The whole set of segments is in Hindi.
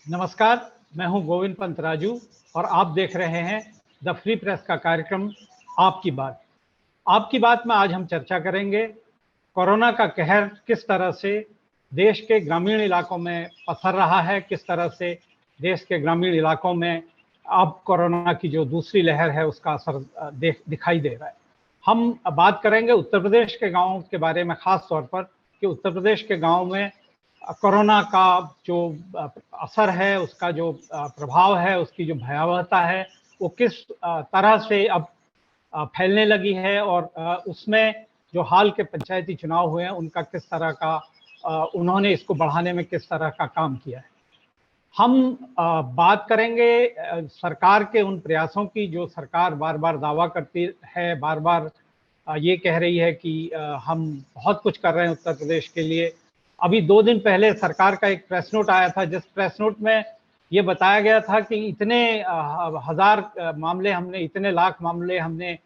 नमस्कार, मैं हूं गोविंद पंत राजू और आप देख रहे हैं द फ्री प्रेस का कार्यक्रम आपकी बात। आपकी बात में आज हम चर्चा करेंगे कोरोना का कहर किस तरह से देश के ग्रामीण इलाकों में पसर रहा है, किस तरह से देश के ग्रामीण इलाकों में अब कोरोना की जो दूसरी लहर है उसका असर दिखाई दे रहा है। हम बात करेंगे उत्तर प्रदेश के गाँव के बारे में, खास तौर पर कि उत्तर प्रदेश के गाँव में कोरोना का जो असर है, उसका जो प्रभाव है, उसकी जो भयावहता है, वो किस तरह से अब फैलने लगी है और उसमें जो हाल के पंचायती चुनाव हुए हैं उनका किस तरह का उन्होंने इसको बढ़ाने में किस तरह का काम किया है। हम बात करेंगे सरकार के उन प्रयासों की जो सरकार बार बार दावा करती है, बार बार ये कह रही है कि हम बहुत कुछ कर रहे हैं उत्तर प्रदेश के लिए। अभी 2 दिन पहले सरकार का एक प्रेस नोट आया था, जिस प्रेस नोट में ये बताया गया था कि इतने हजार मामले हमने, इतने लाख मामले हमने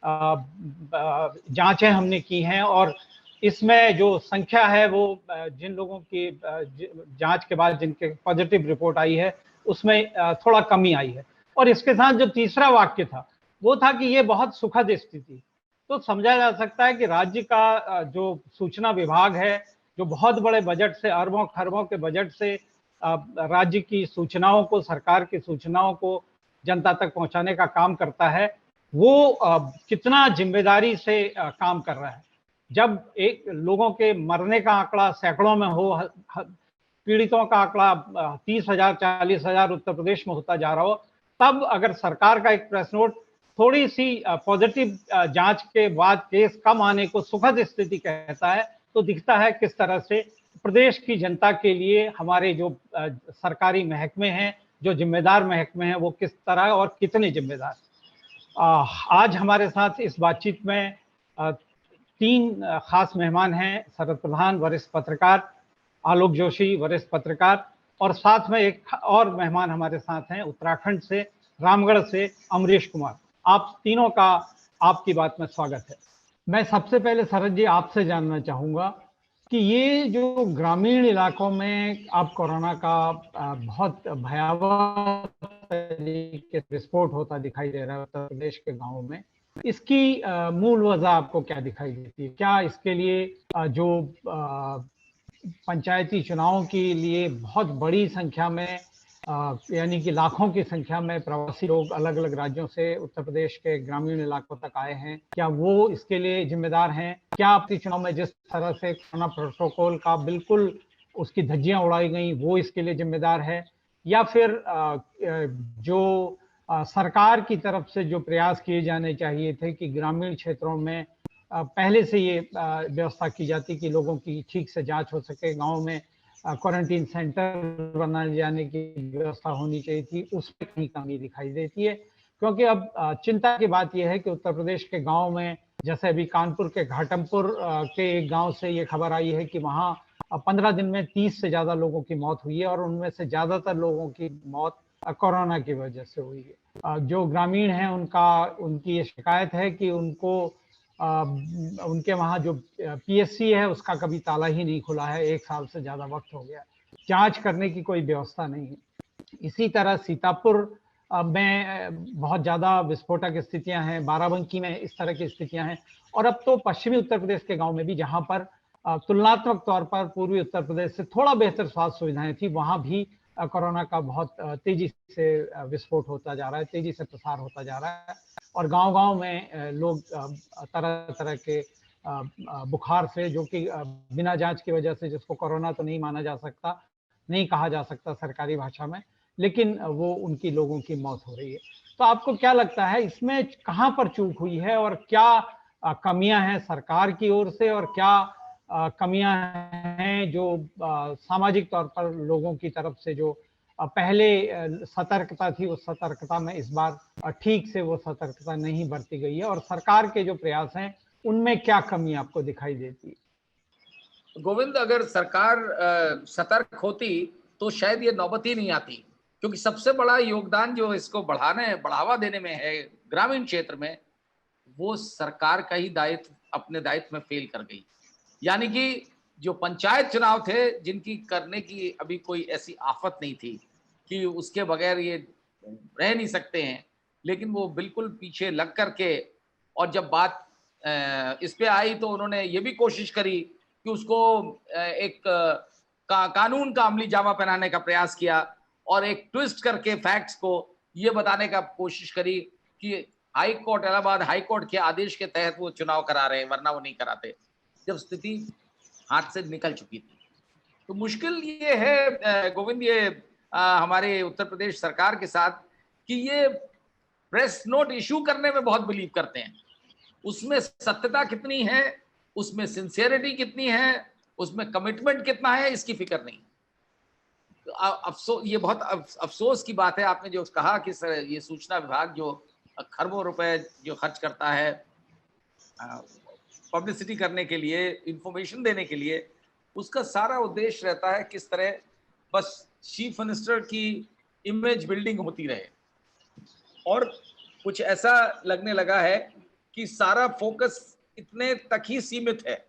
जांचें हमने की हैं और इसमें जो संख्या है वो जिन लोगों की जांच के बाद जिनके पॉजिटिव रिपोर्ट आई है उसमें थोड़ा कमी आई है। और इसके साथ जो तीसरा वाक्य था वो था कि ये बहुत सुखद स्थिति। तो समझा जा सकता है कि राज्य का जो सूचना विभाग है, जो बहुत बड़े बजट से, अरबों खरबों के बजट से राज्य की सूचनाओं को, सरकार की सूचनाओं को जनता तक पहुंचाने का काम करता है, वो कितना जिम्मेदारी से काम कर रहा है। जब एक लोगों के मरने का आंकड़ा सैकड़ों में हो, पीड़ितों का आंकड़ा 30,000 40,000 उत्तर प्रदेश में होता जा रहा हो, तब अगर सरकार का एक प्रेस नोट थोड़ी सी पॉजिटिव जांच के बाद केस कम आने को सुखद स्थिति कहता है, तो दिखता है किस तरह से प्रदेश की जनता के लिए हमारे जो सरकारी महकमे हैं, जो जिम्मेदार महकमे हैं, वो किस तरह और कितने जिम्मेदार। आज हमारे साथ इस बातचीत में 3 खास मेहमान हैं। शरद प्रधान, वरिष्ठ पत्रकार, आलोक जोशी, वरिष्ठ पत्रकार, और साथ में एक और मेहमान हमारे साथ हैं उत्तराखंड से, रामगढ़ से, अमरीश कुमार। आप तीनों का आपकी बात में स्वागत है। मैं सबसे पहले शरद जी आपसे जानना चाहूँगा कि ये जो ग्रामीण इलाकों में अब कोरोना का बहुत भयावह तरीके से विस्फोट होता दिखाई दे रहा है उत्तर प्रदेश के गाँवों में, इसकी मूल वजह आपको क्या दिखाई देती है? क्या इसके लिए जो पंचायती चुनावों के लिए बहुत बड़ी संख्या में यानी कि लाखों की संख्या में प्रवासी लोग अलग अलग राज्यों से उत्तर प्रदेश के ग्रामीण इलाकों तक आए हैं, क्या वो इसके लिए जिम्मेदार हैं? क्या आपके चुनाव में जिस तरह से कोरोना प्रोटोकॉल का बिल्कुल उसकी धज्जियां उड़ाई गई, वो इसके लिए जिम्मेदार है? या फिर जो सरकार की तरफ से जो प्रयास किए जाने चाहिए थे कि ग्रामीण क्षेत्रों में पहले से ये व्यवस्था की जाती कि लोगों की ठीक से जांच हो सके, गांव में क्वारंटीन सेंटर बनाए जाने की व्यवस्था होनी चाहिए थी, उसमें कहीं कमी दिखाई देती है। क्योंकि अब चिंता की बात यह है कि उत्तर प्रदेश के गांव में, जैसे अभी कानपुर के घाटमपुर के एक गांव से ये खबर आई है कि वहाँ 15 दिन में 30 से ज्यादा लोगों की मौत हुई है और उनमें से ज्यादातर लोगों की मौत कोरोना की वजह से हुई है। जो ग्रामीण हैं उनकी ये शिकायत है कि उनके वहाँ जो पीएससी है उसका कभी ताला ही नहीं खुला है, 1 साल से ज्यादा वक्त हो गया, जांच करने की कोई व्यवस्था नहीं है। इसी तरह सीतापुर में बहुत ज्यादा विस्फोटक स्थितियां हैं, बाराबंकी में इस तरह की स्थितियां हैं, और अब तो पश्चिमी उत्तर प्रदेश के गांव में भी, जहां पर तुलनात्मक तौर पर पूर्वी उत्तर प्रदेश से थोड़ा बेहतर स्वास्थ्य सुविधाएं थी, वहां भी कोरोना का बहुत तेजी से विस्फोट होता जा रहा है, तेजी से प्रसार होता जा रहा है। और गांव-गांव में लोग तरह तरह के बुखार से, जो कि बिना जांच की वजह से, जिसको कोरोना तो नहीं माना जा सकता, नहीं कहा जा सकता सरकारी भाषा में, लेकिन वो उनकी लोगों की मौत हो रही है। तो आपको क्या लगता है इसमें कहाँ पर चूक हुई है और क्या कमियां हैं सरकार की ओर से और क्या कमियां हैं जो सामाजिक तौर पर लोगों की तरफ से जो पहले सतर्कता थी, उस सतर्कता में इस बार ठीक से वो सतर्कता नहीं बरती गई है, और सरकार के जो प्रयास हैं उनमें क्या कमी आपको दिखाई देती है? गोविंद, अगर सरकार सतर्क होती तो शायद ये नौबत ही नहीं आती, क्योंकि सबसे बड़ा योगदान जो इसको बढ़ावा देने में है ग्रामीण क्षेत्र में, वो सरकार का ही दायित्व अपने दायित्व में फेल कर गई। यानी कि जो पंचायत चुनाव थे, जिनकी करने की अभी कोई ऐसी आफत नहीं थी, कि उसके बगैर ये रह नहीं सकते हैं, लेकिन वो बिल्कुल पीछे लग करके, और जब बात इस पे आई तो उन्होंने ये भी कोशिश करी कि उसको एक कानून का अमली जामा पहनाने का प्रयास किया, और एक ट्विस्ट करके फैक्ट्स को ये बताने का कोशिश करी कि high court, Allahabad high court के आदेश के तहत वो चुनाव करा रहे हैं, वरना वो नहीं कराते, जब स्थिति हाथ से निकल चुकी थी। तो मुश्किल ये है गोविंद, ये हमारे उत्तर प्रदेश सरकार के साथ, कि ये प्रेस नोट इशू करने में बहुत बिलीव करते हैं, उसमें सत्यता कितनी है, उसमें सिंसियरिटी कितनी है, उसमें कमिटमेंट कितना है, इसकी फिक्र नहीं। तो अफसोस, ये बहुत अफसोस की बात है आपने जो कहा कि सर ये सूचना विभाग जो खरबों रुपए जो खर्च करता है पब्लिसिटी करने के लिए, इंफॉर्मेशन देने के लिए, उसका सारा उद्देश्य रहता है किस तरह बस चीफ मिनिस्टर की इमेज बिल्डिंग होती रहे, और कुछ ऐसा लगने लगा है कि सारा फोकस इतने तक ही सीमित है,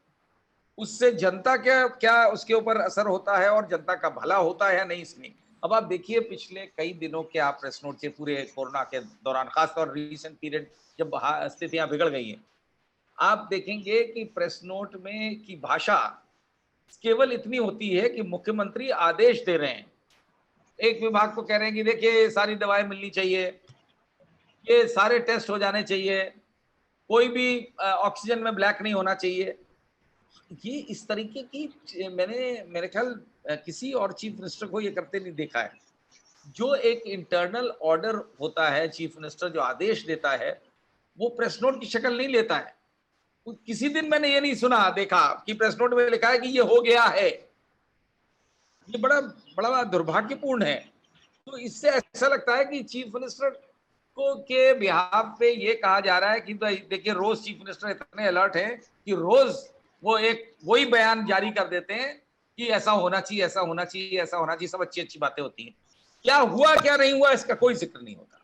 उससे जनता क्या क्या उसके ऊपर असर होता है और जनता का भला होता है या नहीं, इसमें। अब आप देखिए पिछले कई दिनों के आप प्रेस नोट से, पूरे कोरोना के दौरान, खासतौर रीसेंट पीरियड जब स्थितियां बिगड़ गई हैं, आप देखेंगे कि प्रेस नोट में की भाषा केवल इतनी होती है कि मुख्यमंत्री आदेश दे रहे हैं, एक विभाग को कह रहे हैं कि देखिए सारी दवाएं मिलनी चाहिए, ये सारे टेस्ट हो जाने चाहिए, कोई भी ऑक्सीजन में ब्लैक नहीं होना चाहिए। ये इस तरीके की मैंने, मेरे ख्याल किसी और चीफ मिनिस्टर को ये करते नहीं देखा है। जो एक इंटरनल ऑर्डर होता है, चीफ मिनिस्टर जो आदेश देता है, वो प्रेस नोट की शक्ल नहीं लेता है। किसी दिन मैंने ये नहीं सुना देखा कि प्रेस नोट में लिखा है कि ये हो गया है। ये बड़ा बड़ा दुर्भाग्यपूर्ण है। तो इससे ऐसा लगता है कि चीफ मिनिस्टर को के बिहाफ पे ये कहा जा रहा है कि देखिए रोज चीफ मिनिस्टर इतने अलर्ट हैं कि रोज वो एक वही बयान जारी कर देते हैं कि ऐसा होना चाहिए, ऐसा होना चाहिए, ऐसा होना चाहिए, सब अच्छी अच्छी बातें होती हैं, क्या हुआ क्या नहीं हुआ इसका कोई जिक्र नहीं होता।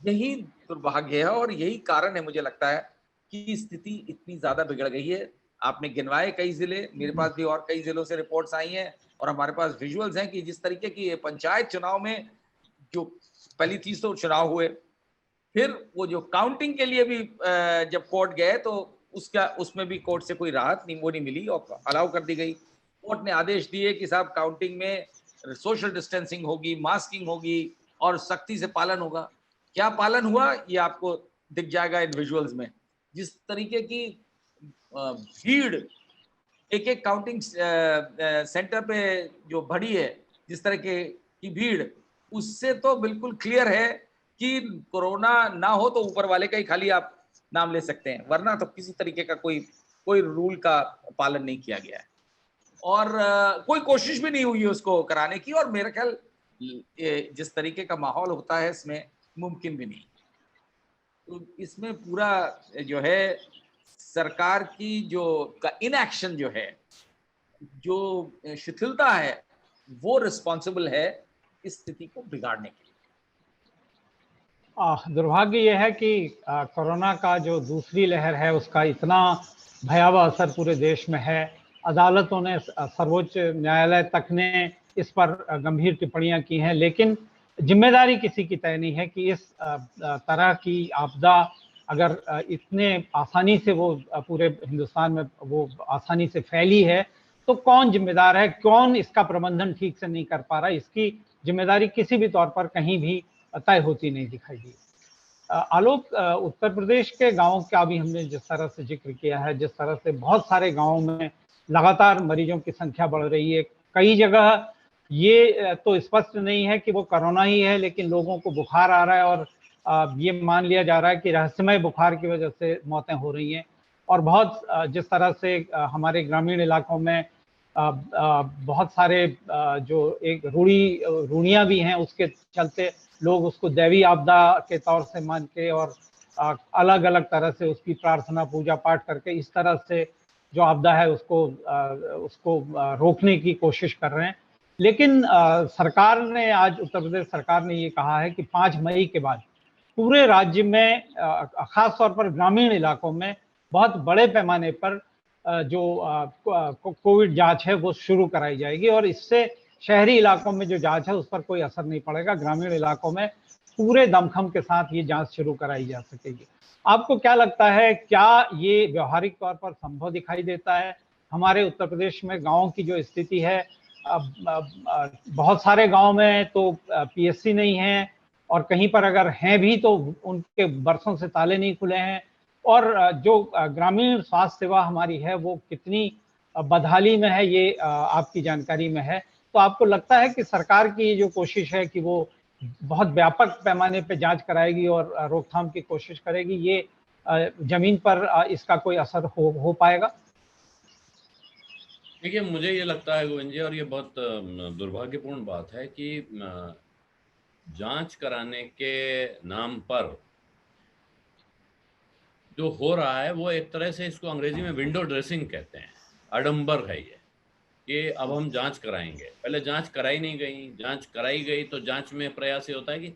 यही दुर्भाग्य है और यही कारण है, मुझे लगता है, कि स्थिति इतनी ज्यादा बिगड़ गई है। आपने गिनवाए कई जिले, मेरे पास भी और कई जिलों से रिपोर्ट्स आई हैं, और हमारे पास विजुअल्स हैं कि जिस तरीके की पंचायत चुनाव में जो पहली चीज तो चुनाव हुए, फिर वो जो काउंटिंग के लिए भी जब कोर्ट गए तो उसमें भी कोर्ट से कोई राहत नहीं, वो नहीं मिली और अलाउ कर दी गई। कोर्ट ने आदेश दिए कि साहब काउंटिंग में सोशल डिस्टेंसिंग होगी, मास्किंग होगी और सख्ती से पालन होगा। क्या पालन हुआ ये आपको दिख जाएगा इन विजुअल्स में। जिस तरीके की भीड़ एक एक काउंटिंग सेंटर पे जो बढ़ी है, जिस तरह की भीड़, उससे तो बिल्कुल क्लियर है कि कोरोना ना हो तो ऊपर वाले का ही खाली आप नाम ले सकते हैं, वरना तो किसी तरीके का कोई रूल का पालन नहीं किया गया है, और कोई कोशिश भी नहीं हुई है उसको कराने की, और मेरा ख्याल जिस तरीके का माहौल होता है इसमें मुमकिन भी नहीं। तो इसमें पूरा जो है सरकार की जो इनएक्शन जो है, जो शिथिलता है, वो रिस्पॉन्सिबल है इस स्थिति को बिगाड़ने के लिए। दुर्भाग्य यह है कि कोरोना का जो दूसरी लहर है उसका इतना भयावह असर पूरे देश में है। अदालतों ने, सर्वोच्च न्यायालय तक ने इस पर गंभीर टिप्पणियां की हैं, लेकिन जिम्मेदारी किसी की तय नहीं है कि इस तरह की आपदा अगर इतने आसानी से वो पूरे हिंदुस्तान में वो आसानी से फैली है, तो कौन जिम्मेदार है, कौन इसका प्रबंधन ठीक से नहीं कर पा रहा, इसकी जिम्मेदारी किसी भी तौर पर कहीं भी तय होती नहीं दिखाई दी। आलोक, उत्तर प्रदेश के गांवों का भी हमने जिस तरह से जिक्र किया है, जिस तरह से बहुत सारे गांवों में लगातार मरीजों की संख्या बढ़ रही है, कई जगह ये तो स्पष्ट नहीं है कि वो कोरोना ही है, लेकिन लोगों को बुखार आ रहा है और ये मान लिया जा रहा है कि रहस्यमय बुखार की वजह से मौतें हो रही हैं। और बहुत जिस तरह से हमारे ग्रामीण इलाकों में बहुत सारे जो एक रूढ़ियाँ भी हैं, उसके चलते लोग उसको दैवी आपदा के तौर से मान के और अलग अलग तरह से उसकी प्रार्थना पूजा पाठ करके इस तरह से जो आपदा है उसको रोकने की कोशिश कर रहे हैं। लेकिन सरकार ने आज, उत्तर प्रदेश सरकार ने ये कहा है कि 5 मई के बाद पूरे राज्य में खास तौर पर ग्रामीण इलाकों में बहुत बड़े पैमाने पर जो कोविड जांच है वो शुरू कराई जाएगी, और इससे शहरी इलाकों में जो जांच है उस पर कोई असर नहीं पड़ेगा, ग्रामीण इलाकों में पूरे दमखम के साथ ये जांच शुरू कराई जा सकेगी। आपको क्या लगता है, क्या ये व्यवहारिक तौर पर संभव दिखाई देता है? हमारे उत्तर प्रदेश में गाँव की जो स्थिति है, बहुत सारे गाँव में तो पीएससी नहीं है, और कहीं पर अगर हैं भी तो उनके बरसों से ताले नहीं खुले हैं, और जो ग्रामीण स्वास्थ्य सेवा हमारी है वो कितनी बदहाली में है, ये आपकी जानकारी में है। तो आपको लगता है कि सरकार की जो कोशिश है कि वो बहुत व्यापक पैमाने पे जांच कराएगी और रोकथाम की कोशिश करेगी, ये जमीन पर इसका कोई असर हो पाएगा? देखिए, मुझे ये लगता है गोविंद जी, और ये बहुत दुर्भाग्यपूर्ण बात है कि जांच कराने के नाम पर जो हो रहा है वो एक तरह से, इसको अंग्रेजी में विंडो ड्रेसिंग कहते हैं, आडंबर है ये, कि अब हम जांच कराएंगे। पहले जांच कराई नहीं गई, जांच कराई गई तो जांच में प्रयास ये होता है कि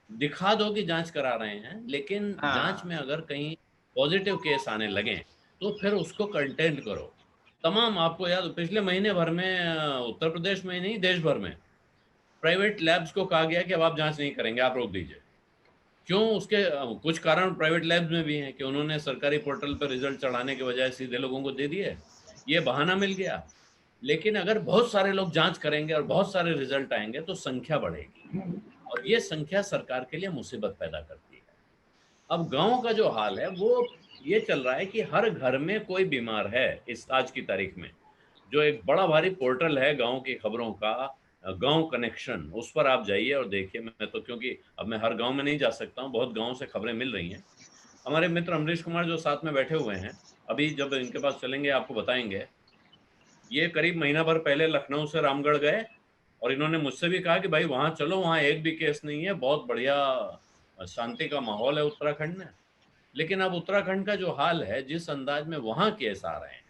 दिखा दो कि जांच करा रहे हैं, लेकिन जांच हाँ। में अगर कहीं पॉजिटिव केस आने लगे तो फिर उसको कंटेन करो। तमाम, आपको याद, पिछले महीने भर में उत्तर प्रदेश में ही नहीं, देश भर में प्राइवेट लैब्स को कहा गया कि अब आप जांच नहीं करेंगे, आप रोक दीजिए। क्यों? उसके कुछ कारण प्राइवेट लैब्स में भी हैं कि उन्होंने सरकारी पोर्टल पर रिजल्ट चढ़ाने के बजाय सीधे लोगों को दे दिए, ये बहाना मिल गया। लेकिन अगर बहुत सारे लोग जांच करेंगे और बहुत सारे रिजल्ट आएंगे तो संख्या बढ़ेगी, और ये संख्या सरकार के लिए मुसीबत पैदा करती है। अब गांव का जो हाल है वो ये चल रहा है कि हर घर में कोई बीमार है इस आज की तारीख में। जो एक बड़ा भारी पोर्टल है गांव की खबरों का, गांव कनेक्शन, उस पर आप जाइए और देखिए। मैं तो, क्योंकि अब मैं हर गांव में नहीं जा सकता हूँ, बहुत गांव से खबरें मिल रही हैं। हमारे मित्र अमरीश कुमार जो साथ में बैठे हुए हैं, अभी जब इनके पास चलेंगे आपको बताएंगे। ये करीब महीना भर पहले लखनऊ से रामगढ़ गए, और इन्होंने मुझसे भी कहा कि भाई वहां चलो, वहां एक भी केस नहीं है, बहुत बढ़िया शांति का माहौल है उत्तराखंड में। लेकिन अब उत्तराखंड का जो हाल है, जिस अंदाज में वहां केस आ रहे हैं,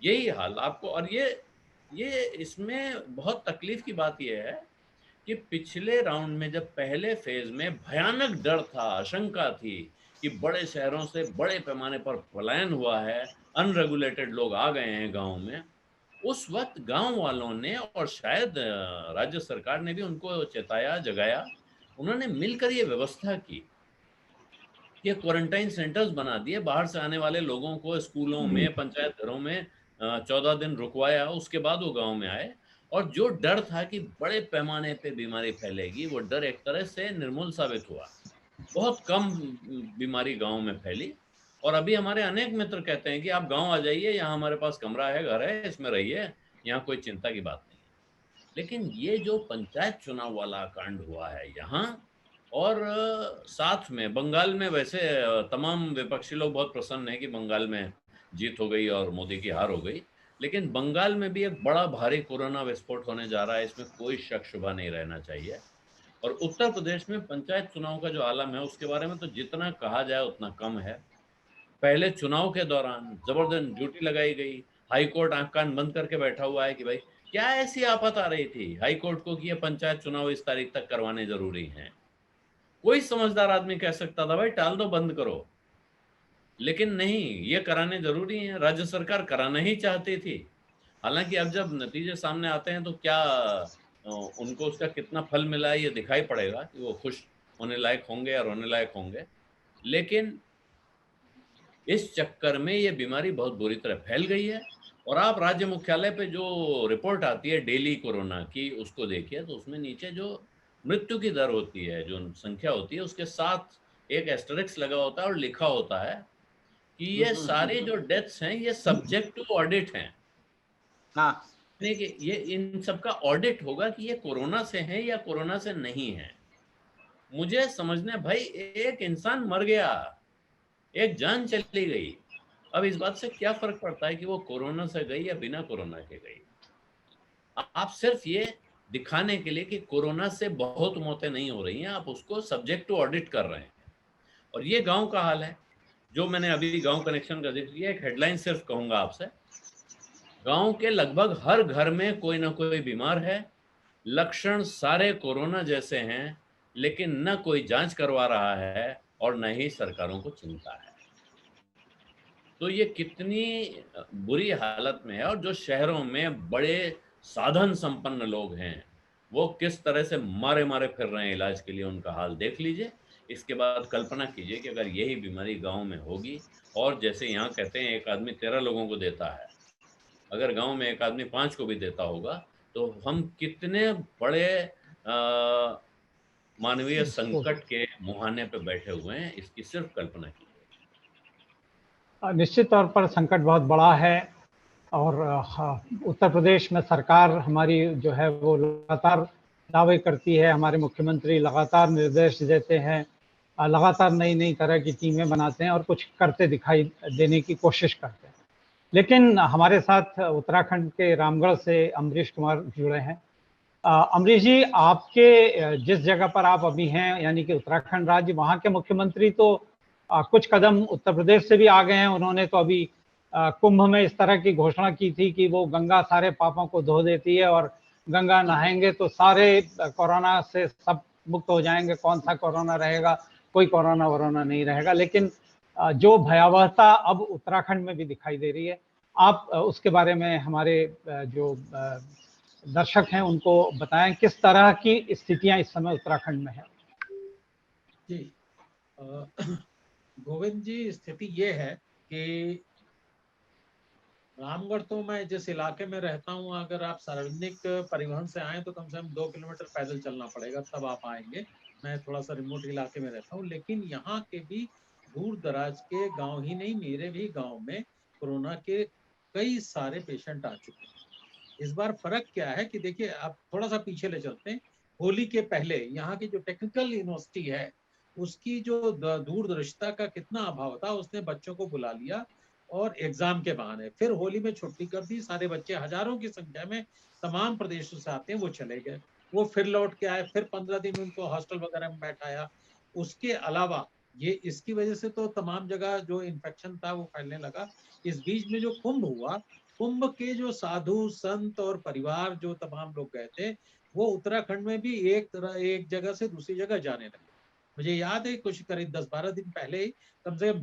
यही हाल आपको। और ये इसमें बहुत तकलीफ की बात यह है कि पिछले राउंड में जब पहले फेज में भयानक डर था, आशंका थी कि बड़े शहरों से बड़े पैमाने पर पलायन हुआ है, अनरेगुलेटेड लोग आ गए हैं गांव में, उस वक्त गांव वालों ने, और शायद राज्य सरकार ने भी उनको चेताया, जगाया। उन्होंने मिलकर ये व्यवस्था की, ये क्वारंटाइन सेंटर्स बना दिए, बाहर से आने वाले लोगों को स्कूलों में, पंचायत घरों में 14 दिन रुकवाया, उसके बाद वो गांव में आए। और जो डर था कि बड़े पैमाने पे बीमारी फैलेगी, वो डर एक तरह से निर्मूल साबित हुआ। बहुत कम बीमारी गांव में फैली। और अभी हमारे अनेक मित्र कहते हैं कि आप गांव आ जाइए, यहाँ हमारे पास कमरा है, घर है, इसमें रहिए, यहाँ कोई चिंता की बात नहीं है। लेकिन ये जो पंचायत चुनाव वाला कांड हुआ है यहाँ, और साथ में बंगाल में, वैसे तमाम विपक्षी लोग बहुत प्रसन्न हैं कि बंगाल में जीत हो गई और मोदी की हार हो गई, लेकिन बंगाल में भी एक बड़ा भारी कोरोना विस्फोट होने जा रहा है, इसमें कोई शक शुबा नहीं रहना चाहिए। और उत्तर प्रदेश में पंचायत चुनाव का जो आलम है, उसके बारे में तो जितना कहा जाए उतना कम है। पहले चुनाव के दौरान जबरदस्त ड्यूटी लगाई गई, हाई कोर्ट आंख कान बंद करके बैठा हुआ है कि भाई क्या ऐसी आफत आ रही थी हाई कोर्ट को कि ये पंचायत चुनाव इस तारीख तक करवाने जरूरी हैं। कोई समझदार आदमी कह सकता था भाई टाल दो, बंद करो, लेकिन नहीं, ये कराने जरूरी है। राज्य सरकार कराना ही चाहती थी। हालांकि अब जब नतीजे सामने आते हैं तो क्या उनको उसका कितना फल मिला है ये दिखाई पड़ेगा, कि वो खुश होने लायक होंगे या रोने लायक होंगे। लेकिन इस चक्कर में ये बीमारी बहुत बुरी तरह फैल गई है। और आप राज्य मुख्यालय पे जो रिपोर्ट आती है डेली कोरोना की, उसको देखिए तो उसमें नीचे जो मृत्यु की दर होती है, जो संख्या होती है, उसके साथ एक एस्टेरिस्क लगा होता है और लिखा होता है कि ये सारी जो डेथ्स हैं ये सब्जेक्ट टू ऑडिट हैं। हाँ। यानी कि ये इन सबका ऑडिट होगा कि ये कोरोना से है या कोरोना से नहीं है। मुझे समझने, भाई एक इंसान मर गया, एक जान चली गई, अब इस बात से क्या फर्क पड़ता है कि वो कोरोना से गई या बिना कोरोना के गई। आप सिर्फ ये दिखाने के लिए कि कोरोना से बहुत मौतें नहीं हो रही हैं, आप उसको सब्जेक्ट टू ऑडिट कर रहे हैं। और ये गांव का हाल है, जो मैंने अभी गांव कनेक्शन का जिक्र किया। एक हेडलाइन सिर्फ कहूंगा आपसे, गांव के लगभग हर घर में कोई ना कोई बीमार है, लक्षण सारे कोरोना जैसे हैं, लेकिन न कोई जांच करवा रहा है और न ही सरकारों को चिंता है। तो ये कितनी बुरी हालत में है। और जो शहरों में बड़े साधन संपन्न लोग हैं वो किस तरह से मारे मारे फिर रहे हैं इलाज के लिए, उनका हाल देख लीजिए। इसके बाद कल्पना कीजिए कि अगर यही बीमारी गांव में होगी, और जैसे यहाँ कहते हैं एक आदमी 13 लोगों को देता है, अगर गांव में एक आदमी 5 को भी देता होगा, तो हम कितने बड़े मानवीय इसको संकट के मुहाने पे बैठे हुए हैं, इसकी सिर्फ कल्पना कीजिए। निश्चित तौर पर संकट बहुत बड़ा है। और उत्तर प्रदेश में सरकार हमारी जो है वो लगातार दावे करती है, हमारे मुख्यमंत्री लगातार निर्देश देते हैं, लगातार नई नई तरह की टीमें बनाते हैं और कुछ करते दिखाई देने की कोशिश करते हैं। लेकिन हमारे साथ उत्तराखंड के रामगढ़ से अमरीश कुमार जुड़े हैं। अमरीश जी, आपके जिस जगह पर आप अभी हैं यानी कि उत्तराखंड राज्य, वहाँ के मुख्यमंत्री तो कुछ कदम उत्तर प्रदेश से भी आ गए हैं। उन्होंने तो अभी कुंभ में इस तरह की घोषणा की थी कि वो गंगा सारे पापों को धो देती है और गंगा नहाएंगे तो सारे कोरोना से सब मुक्त हो जाएंगे, कौन सा कोरोना रहेगा, कोई कोरोना वोरोना नहीं रहेगा। लेकिन जो भयावहता अब उत्तराखंड में भी दिखाई दे रही है, आप उसके बारे में हमारे जो दर्शक हैं उनको बताएं किस तरह की स्थितियां इस समय उत्तराखंड में है। जी गोविंद जी, स्थिति ये है कि रामगढ़ तो मैं जिस इलाके में रहता हूँ, अगर आप सार्वजनिक परिवहन से आए तो कम से कम 2 किलोमीटर पैदल चलना पड़ेगा, तब आप आएंगे। मैं थोड़ा सा रिमोट इलाके में रहता हूँ, लेकिन यहाँ के भी दूर दराज के गांव ही नहीं, मेरे भी गांव में कोरोना के कई सारे पेशेंट आ चुके हैं। इस बार फर्क क्या है कि देखिए, आप थोड़ा सा पीछे ले चलते हैं। होली के पहले यहाँ की जो टेक्निकल यूनिवर्सिटी है, उसकी जो दूरदर्शिता का कितना अभाव था, उसने बच्चों को बुला लिया और एग्जाम के बहाने फिर होली में छुट्टी कर दी। सारे बच्चे हजारों की संख्या में तमाम प्रदेशों से आते हैं, वो चले गए, वो फिर लौट के आए, फिर 15 दिन उनको हॉस्टल वगैरह में बैठाया। उसके अलावा ये इसकी वजह से तो तमाम जगह जो इन्फेक्शन था वो फैलने लगा। इस बीच में जो कुंभ हुआ, कुंभ के जो साधु संत और परिवार जो तमाम लोग गए थे, वो उत्तराखंड में भी एक जगह से दूसरी जगह जाने लगे। मुझे याद है कुछ करीब 10-12 दिन पहले कम से कम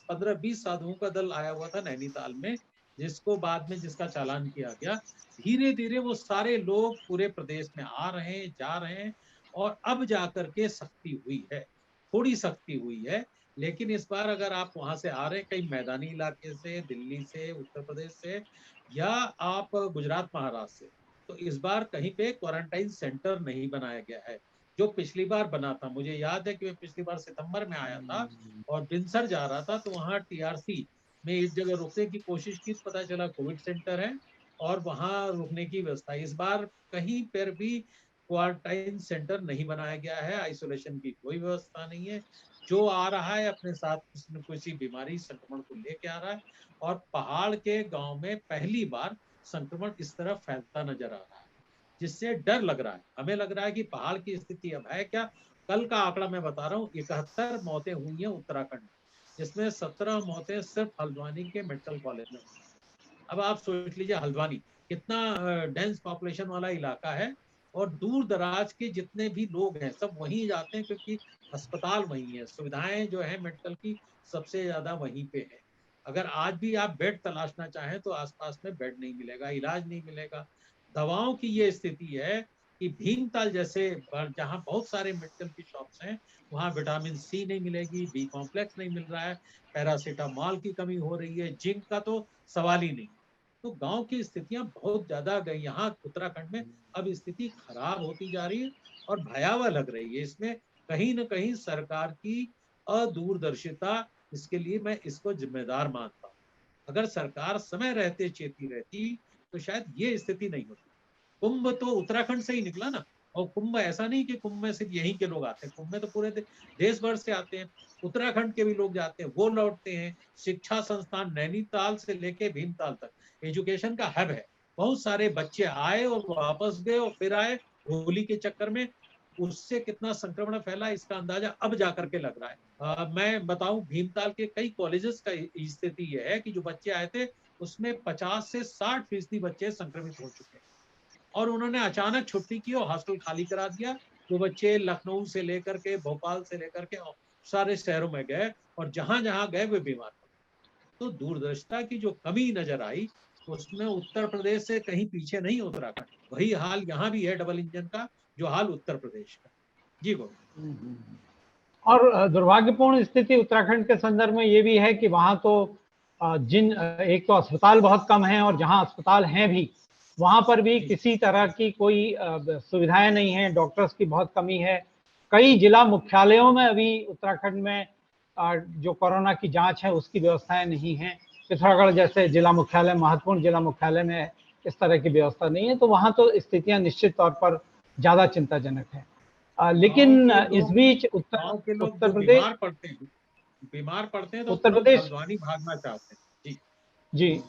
15-20 साधुओं का दल आया हुआ था नैनीताल में, जिसको बाद में जिसका चालान किया गया। धीरे धीरे वो सारे लोग पूरे प्रदेश में आ रहे हैं, जा रहे हैं, और अब जाकर के सख्ती हुई है, थोड़ी सख्ती हुई है। लेकिन इस बार अगर आप वहां से आ रहे हैं, कहीं मैदानी इलाके से, दिल्ली से, उत्तर प्रदेश से, या आप गुजरात महाराष्ट्र से, तो इस बार कहीं पे क्वारंटाइन सेंटर नहीं बनाया गया है, जो पिछली बार बना था। मुझे याद है कि मैं पिछली बार सितंबर में आया था और बिनसर जा रहा था, तो वहाँ टीआरसी में एक जगह रुकने की कोशिश की, पता चला कोविड सेंटर है और वहाँ रुकने की व्यवस्था। इस बार कहीं पर भी क्वारंटाइन सेंटर नहीं बनाया गया है, आइसोलेशन की कोई व्यवस्था नहीं है। जो आ रहा है अपने साथ किसी न किसी बीमारी संक्रमण को लेके आ रहा है, और पहाड़ के गांव में पहली बार संक्रमण इस तरह फैलता नजर आ रहा है, जिससे डर लग रहा है। हमें लग रहा है कि पहाड़ की स्थिति अब है क्या। कल का आंकड़ा मैं बता रहा हूँ, 71 मौतें हुई हैं उत्तराखंड में, जिसमें 17 मौतें सिर्फ हल्द्वानी के मेडिकल कॉलेज में। अब आप सोच लीजिए, हल्द्वानी कितना डेंस पॉपुलेशन वाला इलाका है, और दूर दराज के जितने भी लोग हैं सब वहीं जाते हैं, क्योंकि अस्पताल वहीं है, सुविधाएं जो है मेडिकल की सबसे ज्यादा वहीं पे है। अगर आज भी आप बेड तलाशना चाहें तो आसपास में बेड नहीं मिलेगा, इलाज नहीं मिलेगा। दवाओं की ये स्थिति है कि भीमताल जैसे जहाँ बहुत सारे मेडिकल की शॉप्स हैं, वहाँ विटामिन सी नहीं मिलेगी, बी कॉम्प्लेक्स नहीं मिल रहा है, पैरासीटामॉल की कमी हो रही है, जिंक का तो सवाल ही नहीं। तो गांव की स्थितियां बहुत ज्यादा गई। यहाँ उत्तराखंड में अब स्थिति खराब होती जा रही है और भयावह लग रही है। इसमें कहीं न कहीं सरकार की अदूरदर्शिता, इसके लिए मैं इसको जिम्मेदार मानता हूँ। अगर सरकार समय रहते चेती रहती तो शायद ये स्थिति नहीं होती। कुंभ तो उत्तराखंड से ही निकला ना, और कुंभ ऐसा नहीं कि कुंभ में सिर्फ यहीं के लोग आते हैं, कुंभ में तो पूरे देश भर से आते हैं, उत्तराखंड के भी लोग जाते हैं, वो लौटते हैं। शिक्षा संस्थान नैनीताल से लेके भीमताल तक एजुकेशन का हब है। बहुत सारे बच्चे आए और वापस गए और फिर आए होली के चक्कर में। उससे कितना संक्रमण फैला इसका अंदाजा अब जाकर के लग रहा है। मैं बताऊं, भीमताल के कई कॉलेजेस का स्थिति यह है कि जो बच्चे आए थे उसमें 50 से 60% बच्चे संक्रमित हो चुके हैं, और उन्होंने अचानक छुट्टी की और हॉस्टल खाली करा दिया। वो बच्चे लखनऊ से लेकर के, भोपाल से लेकर के सारे शहरों में गए, और जहां जहां गए वे बीमार पड़े। तो दूरदर्शिता की जो कमी नजर आई, उसमें उत्तर प्रदेश से कहीं पीछे नहीं उत्तराखंड। वही हाल यहाँ भी है डबल इंजन का, जो हाल उत्तर प्रदेश का। जी गोविंद। और दुर्भाग्यपूर्ण स्थिति उत्तराखंड के संदर्भ में ये भी है कि वहाँ तो एक तो अस्पताल बहुत कम हैं, और जहाँ अस्पताल हैं भी वहाँ पर भी किसी तरह की कोई सुविधाएं नहीं हैं, डॉक्टर्स की बहुत कमी है। कई जिला मुख्यालयों में अभी उत्तराखंड में जो कोरोना की जांच है उसकी व्यवस्थाएं नहीं हैं। पिथौरागढ़ जैसे जिला मुख्यालय, महत्वपूर्ण जिला मुख्यालय में इस तरह की व्यवस्था नहीं है, तो वहाँ तो स्थितियां निश्चित तौर पर ज़्यादा चिंताजनक है। लेकिन इस बीच गांव के लोग उत्तर जो प्रदेश बीमार पड़ते हैं तो उत्तर तुरंत प्रदेश हल्द्वानी भागना चाहते हैं। जी जी,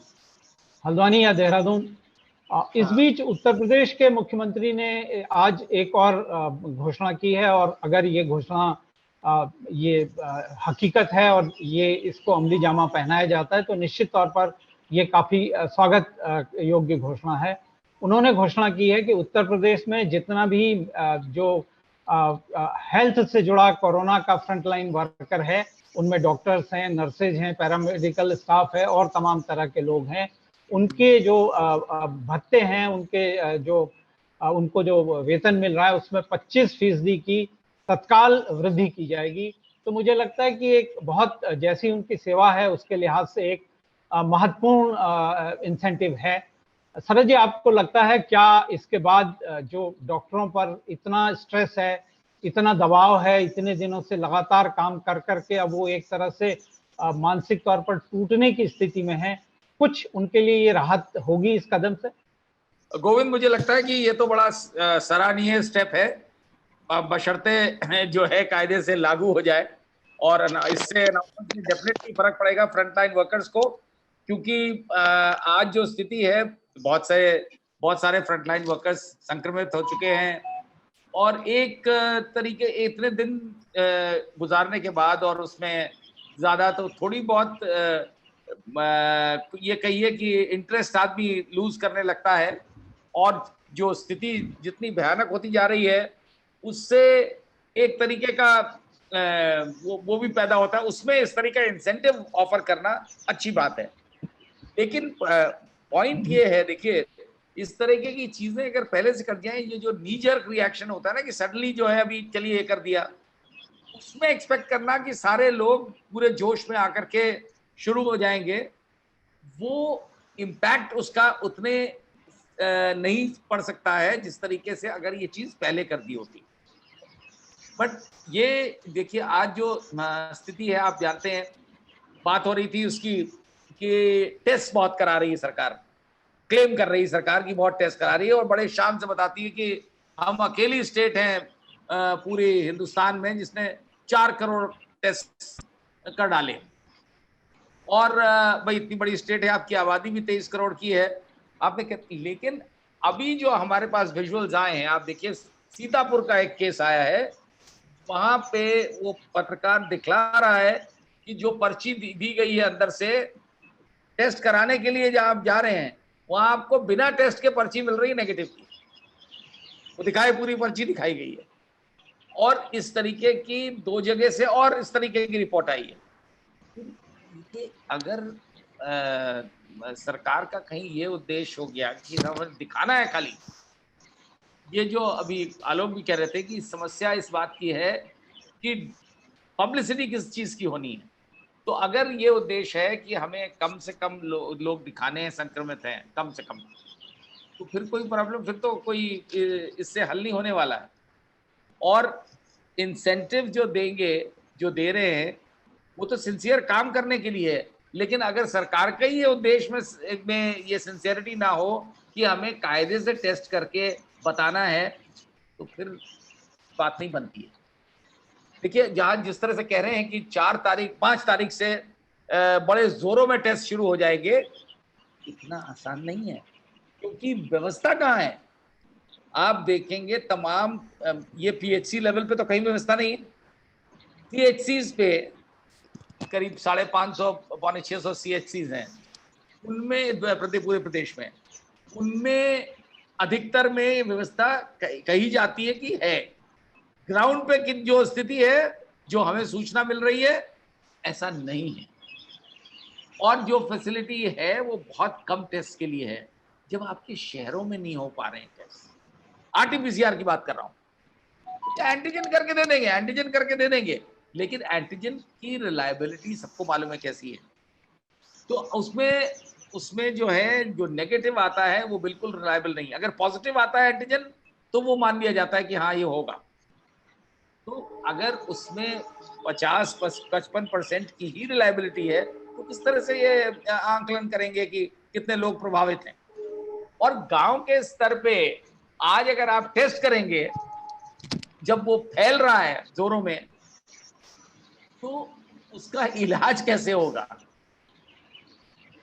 हल्द्वानी या देहरादून। इस बीच उत्तर प्रदेश के मुख्यमंत्री ने आज एक और घोषणा की है, और अगर ये घोषणा ये हकीकत है और ये इसको अमली जामा पहनाया जाता है तो निश्चित तौर पर ये काफ़ी स्वागत योग्य घोषणा है। उन्होंने घोषणा की है कि उत्तर प्रदेश में जितना भी जो हेल्थ से जुड़ा कोरोना का फ्रंटलाइन वर्कर है, उनमें डॉक्टर्स हैं, नर्सेज हैं, पैरामेडिकल स्टाफ है और तमाम तरह के लोग हैं, उनके जो भत्ते हैं, उनके उनको जो वेतन मिल रहा है उसमें 25% की तत्काल वृद्धि की जाएगी। तो मुझे लगता है कि एक बहुत, जैसी उनकी सेवा है उसके लिहाज से एक महत्वपूर्ण इंसेंटिव है। सरज जी, आपको लगता है क्या इसके बाद जो डॉक्टरों पर इतना स्ट्रेस है, इतना दबाव है, इतने दिनों से लगातार काम कर करके अब वो एक तरह से मानसिक तौर पर टूटने की स्थिति में है, कुछ उनके लिए ये राहत होगी इस कदम से? गोविंद, मुझे लगता है कि ये तो बड़ा सराहनीय स्टेप है, बशर्ते जो है कायदे से लागू हो जाए, और इससे डेफिनेटली फर्क पड़ेगा फ्रंटलाइन वर्कर्स को, क्योंकि आज जो स्थिति है बहुत सारे फ्रंटलाइन वर्कर्स संक्रमित हो चुके हैं, और एक तरीके इतने दिन गुजारने के बाद, और उसमें ज्यादा तो थोड़ी बहुत ये कहिए कि इंटरेस्ट आदमी लूज करने लगता है, और जो स्थिति जितनी भयानक होती जा रही है उससे एक तरीके का वो भी पैदा होता है, उसमें इस तरीके का इंसेंटिव ऑफर करना अच्छी बात है। लेकिन पॉइंट ये है, देखिए, इस तरीके की चीजें अगर पहले से कर जाए, ये जो नी जर्क रिएक्शन होता है ना कि सडनली जो है अभी चलिए ये कर दिया, उसमें एक्सपेक्ट करना कि सारे लोग पूरे जोश में आकर के शुरू हो जाएंगे, वो इम्पैक्ट उसका उतने नहीं पड़ सकता है जिस तरीके से अगर ये चीज पहले कर दी होती। बट ये देखिए, आज जो स्थिति है, आप जानते हैं, बात हो रही थी उसकी कि टेस्ट बहुत करा रही है सरकार, क्लेम कर रही है सरकार की बहुत टेस्ट करा रही है, और बड़े शान से बताती है कि हम अकेली स्टेट हैं पूरे हिंदुस्तान में जिसने 4 करोड़ टेस्ट कर डाले, और भाई इतनी बड़ी स्टेट है, आपकी आबादी भी 23 करोड़ की है, आपने। लेकिन अभी जो हमारे पास विजुअल्स आए हैं, आप देखिए, सीतापुर का एक केस आया है, वहां पे वो पत्रकार दिखला रहा है कि जो पर्ची दी गई है अंदर से टेस्ट कराने के लिए, जब आप जा रहे हैं वहां आपको बिना टेस्ट के पर्ची मिल रही है नेगेटिव की, वो दिखाई, पूरी पर्ची दिखाई गई है, और इस तरीके की 2 जगह से और इस तरीके की रिपोर्ट आई है। अगर सरकार का कहीं ये उद्देश्य हो गया कि हमें दिखाना है खाली, ये जो अभी आलोक भी कह रहे थे कि समस्या इस बात की है कि पब्लिसिटी किस चीज की होनी है, तो अगर ये उद्देश्य है कि हमें कम से कम लोग दिखाने हैं संक्रमित हैं कम से कम, तो फिर कोई प्रॉब्लम, फिर तो कोई इससे हल नहीं होने वाला है। और इंसेंटिव जो देंगे, जो दे रहे हैं, वो तो सिंसियर काम करने के लिए है, लेकिन अगर सरकार का ही ये उद्देश्य में ये सिंसियरिटी ना हो कि हमें कायदे से टेस्ट करके बताना है, तो फिर बात नहीं बनती है। देखिए, जहां जिस तरह से कह रहे हैं कि 5 तारीख से बड़े जोरों में टेस्ट शुरू हो जाएंगे, इतना आसान नहीं है, क्योंकि व्यवस्था कहाँ है। आप देखेंगे तमाम ये पीएचसी लेवल पे तो कहीं व्यवस्था नहीं है, सीएचसीज पे करीब 550 पौने 600 सीएचसीज हैं, उनमें पूरे प्रदेश में, उनमें अधिकतर में व्यवस्था कही जाती है कि है। ग्राउंड पे की जो स्थिति है, जो हमें सूचना मिल रही है, ऐसा नहीं है। और जो फैसिलिटी है वो बहुत कम टेस्ट के लिए है। जब आपके शहरों में नहीं हो पा रहे हैं टेस्ट, आरटीपीसीआर की बात कर रहा हूँ, एंटीजन करके दे देंगे, एंटीजन करके दे देंगे, लेकिन एंटीजन की रिलायबिलिटी सबको मालूम है कैसी है। तो उसमें जो है, जो नेगेटिव आता है वो बिल्कुल रिलायबल नहीं है। अगर पॉजिटिव आता है एंटीजन तो वो मान लिया जाता है कि हाँ ये होगा। तो अगर उसमें 50-55% की ही रिलायबिलिटी है तो किस तरह से ये आंकलन करेंगे कि कितने लोग प्रभावित हैं। और गांव के स्तर पे आज अगर आप टेस्ट करेंगे, जब वो फैल रहा है जोरों में, तो उसका इलाज कैसे होगा।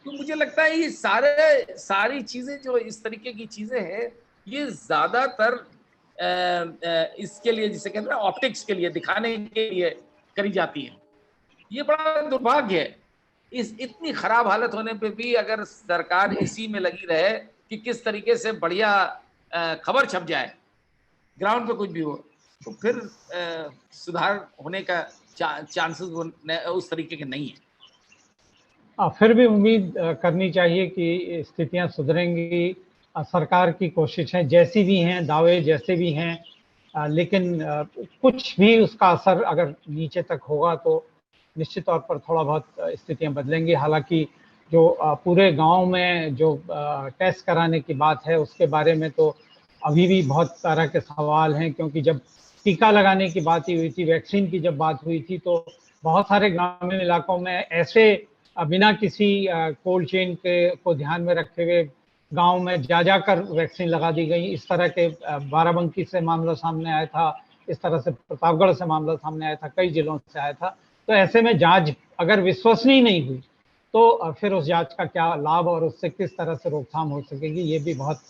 तो मुझे लगता है ये सारी चीजें जो इस तरीके की चीजें हैं, ये ज्यादातर इसके लिए, जिसे कहते हैं ऑप्टिक्स के लिए, दिखाने के लिए करी जाती है। ये बड़ा दुर्भाग्य है। इस इतनी खराब हालत होने पे भी अगर सरकार इसी में लगी रहे कि किस तरीके से बढ़िया खबर छप जाए, ग्राउंड पे कुछ भी हो, तो फिर सुधार होने का चांसेस उस तरीके के नहीं है। फिर भी उम्मीद करनी चाहिए कि स्थितियां सुधरेंगी। सरकार की कोशिशें जैसी भी हैं, दावे जैसे भी हैं, लेकिन कुछ भी उसका असर अगर नीचे तक होगा तो निश्चित तौर पर थोड़ा बहुत स्थितियां बदलेंगी। हालांकि जो पूरे गांव में जो टेस्ट कराने की बात है उसके बारे में तो अभी भी बहुत तरह के सवाल हैं, क्योंकि जब टीका लगाने की बात ही हुई थी, वैक्सीन की जब बात हुई थी, तो बहुत सारे ग्रामीण इलाकों में ऐसे बिना किसी कोल्ड चेन के को ध्यान में रखे हुए गांव में जाकर वैक्सीन लगा दी गई। इस तरह के बाराबंकी से मामला सामने आया था, इस तरह से प्रतापगढ़ से मामला सामने आया था, कई जिलों से आया था। तो ऐसे में जांच अगर विश्वसनीय नहीं हुई तो फिर उस जांच का क्या लाभ और उससे किस तरह से रोकथाम हो सकेगी, ये भी बहुत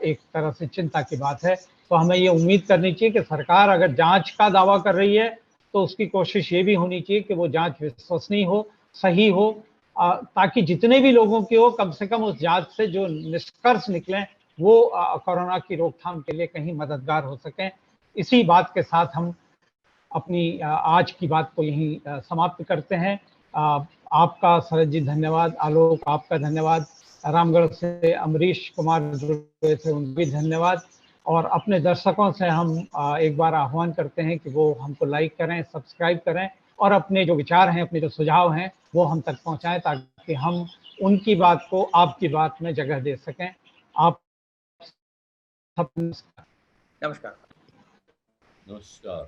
एक तरह से चिंता की बात है। तो हमें ये उम्मीद करनी चाहिए कि सरकार अगर जांच का दावा कर रही है तो उसकी कोशिश ये भी होनी चाहिए कि वो जांच विश्वसनीय हो, सही हो, ताकि जितने भी लोगों की हो, कम से कम उस जांच से जो निष्कर्ष निकले वो कोरोना की रोकथाम के लिए कहीं मददगार हो सकें। इसी बात के साथ हम अपनी आज की बात को यहीं समाप्त करते हैं। आपका शरद जी धन्यवाद, आलोक आपका धन्यवाद, रामगढ़ से अमरीश कुमार जुड़े थे उनको भी धन्यवाद। और अपने दर्शकों से हम एक बार आह्वान करते हैं कि वो हमको लाइक करें, सब्सक्राइब करें और अपने जो विचार हैं, अपने जो सुझाव हैं वो हम तक पहुंचाएं, ताकि हम उनकी बात को आपकी बात में जगह दे सकें। आप सब नमस्कार। नमस्कार।